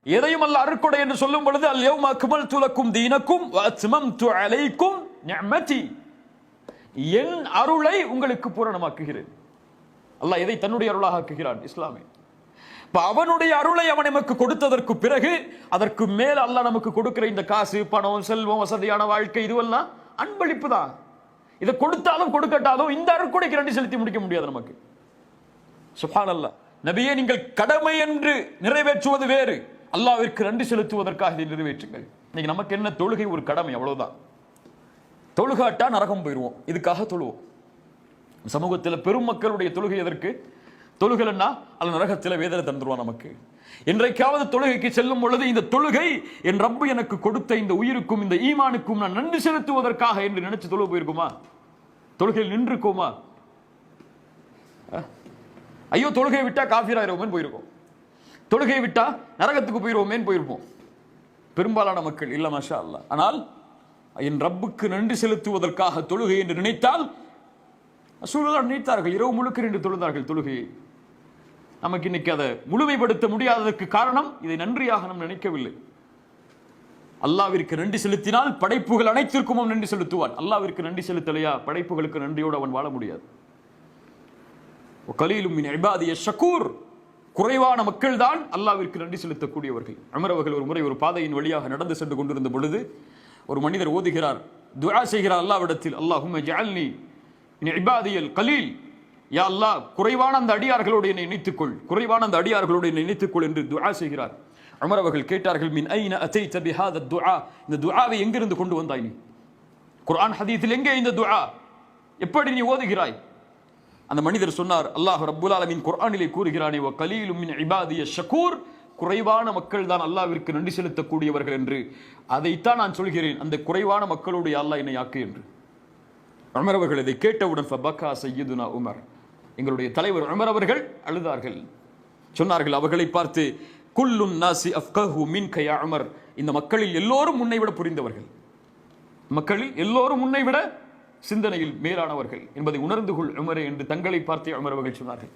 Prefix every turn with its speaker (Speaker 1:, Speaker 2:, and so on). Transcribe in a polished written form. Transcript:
Speaker 1: எதையும் அல்ல அருட்கொடை என்று சொல்லும் பொழுது அல் யௌம அக்மல்து லக்கும் தீனக்கும் வ அத்மம்து அலைக்கும் நிஅமதி, என் அருளை உங்களுக்கு பூரணமாக்குகிறேன். அல்லாஹ் எதை தன்னுடைய அருளாக ஆக்குகிறான்? இஸ்லாமை. அவனுடைய அருளை அவன் நமக்கு கொடுத்ததற்கு பிறகு அதற்கு மேல் அல்லாஹ் நமக்கு கொடுக்கிற இந்த காசு, பணம், செல்வம், வசதியான வாழ்க்கை, இதுவெல்லாம் அன்பளிப்பு தான். இதை கொடுத்தாலும் கொடுக்கட்டாலும் இந்த அருட்கொடைக்கு நன்றி செலுத்தி முடிக்க முடியாது நமக்கு. சுப்ஹானல்லாஹ். நபியே, நீங்கள் கடமை என்று நிறைவேற்றுவது வேறு, அல்லாஹ்விற்கு நன்றி செலுத்துவதற்காக இதை நிறைவேற்றுங்கள். இன்னைக்கு நமக்கு என்ன, தொழுகை ஒரு கடமை, அவ்வளவுதான். தொழுகாட்டா நரகம் போயிடுவோம், இதுக்காக தொழுவோம். சமூகத்தில் பெரும் மக்களுடைய தொழுகை எதற்கு? தொழுகலன்னா அல்ல நரகத்தில் வேதனை தந்துருவான் நமக்கு. என்றைக்காவது தொழுகைக்கு செல்லும் பொழுது இந்த தொழுகை என் ரப்பு எனக்கு கொடுத்த இந்த உயிருக்கும் இந்த ஈமானுக்கும் நான் நன்றி செலுத்துவதற்காக என்று நினைச்சு தொழுக போயிருக்குமா? தொழுகையில் நின்றுக்குமா? ஐயோ தொழுகையை விட்டா காஃபிராயிருவோமேன்னு போயிருக்கோம், தொழுகையை விட்டா நரகத்துக்கு போயிருவோமேன்னு போயிருப்போம். பெரும்பாலான மக்கள் இல்ல, மாஷா அல்லாஹ். ஆனால் என் ரப்புக்கு நன்றி செலுத்துவதற்காக தொழுகை என்று நினைத்தால் ரசூலுல்லாஹ் நினைத்தார்கள், இரவு முழுக்க நின்று தொழுதார்கள் தொழுகையை. நமக்கு இன்னைக்கு அதை முழுமைப்படுத்த முடியாததற்கு காரணம் இதை நன்றியாக நாம் நினைக்கவில்லை. அல்லாஹ்விற்கு நன்றி செலுத்தினால் படைப்புகள் அனைத்திற்கும் அவன் நன்றி செலுத்துவான். அல்லாஹ்விற்கு நன்றி செலுத்தலையா, படைப்புகளுக்கு நன்றியோடு அவன் வாழ முடியாது. கலீலும் மின் இபாதிய ஷக்கூர், குறைவான மக்கள் தான் அல்லாஹ்விற்கு நன்றி செலுத்தக்கூடியவர்கள். உமர் அவர்கள் ஒரு முறை ஒரு பாதையின் வழியாக நடந்து சென்று கொண்டிருந்த பொழுது ஒரு மனிதர் ஓதுகிறார், துஆ செய்கிறார் அல்லாஹ்விடத்தில், அல்லாஹும்ம ஜஅல்னி மின் இபாதியல் கலீல், யா அல்லாஹ் குறைவான அந்த அடியார்களோடு என்னை இணைத்துக்கொள், குறைவான அந்த அடியார்களோடு என்னை இணைத்துக்கொள் என்று துஆ செய்கிறார். உமர் அவர்கள் கேட்டார்கள், மின் ஐன அதைத பிஹாத துஆ, இந்த துஆவை எங்கிருந்து கொண்டு வந்தாய் நீ? குர்ஆன் ஹதீஸில் எங்கே இந்த துஆ? எப்படி நீ ஓதுகிறாய்? அந்த மனிதர் சொன்னார், அல்லாஹ் ரப்புல் ஆலமீன் குர்ஆனிலே கூறுகிறானே, வ கலீலும் மின் இபாதிய ஷக்கூர், குறைவான மக்கள் தான் அல்லாஹ்விற்கு நன்றி செலுத்தக்கூடியவர்கள் என்று. அதைத்தான் நான் சொல்கிறேன், அந்த குறைவான மக்களோடு அல்லாஹ் என்னை ஆக்கு என்று. உமர் அவர்கள் இதை கேட்டவுடன் ஃபபக்கா சய்யிதுனா உமர், எங்களுடைய தலைவர் உமர் அவர்கள் அழுதார்கள். சொன்னார்கள் அவர்களை பார்த்து, குல்லுன் நாசி அஃப்கஹு மின்க யா உமர், இந்த மக்களில் எல்லோரும் உன்னை விட புரிந்தவர்கள், மக்களில் எல்லோரும் உன்னை விட சிந்தனையில் மேலானவர்கள் என்பதை உணர்ந்து கொள் உமரே என்று தங்களை பார்த்தே உமர் அவர்கள் சொன்னார்கள்.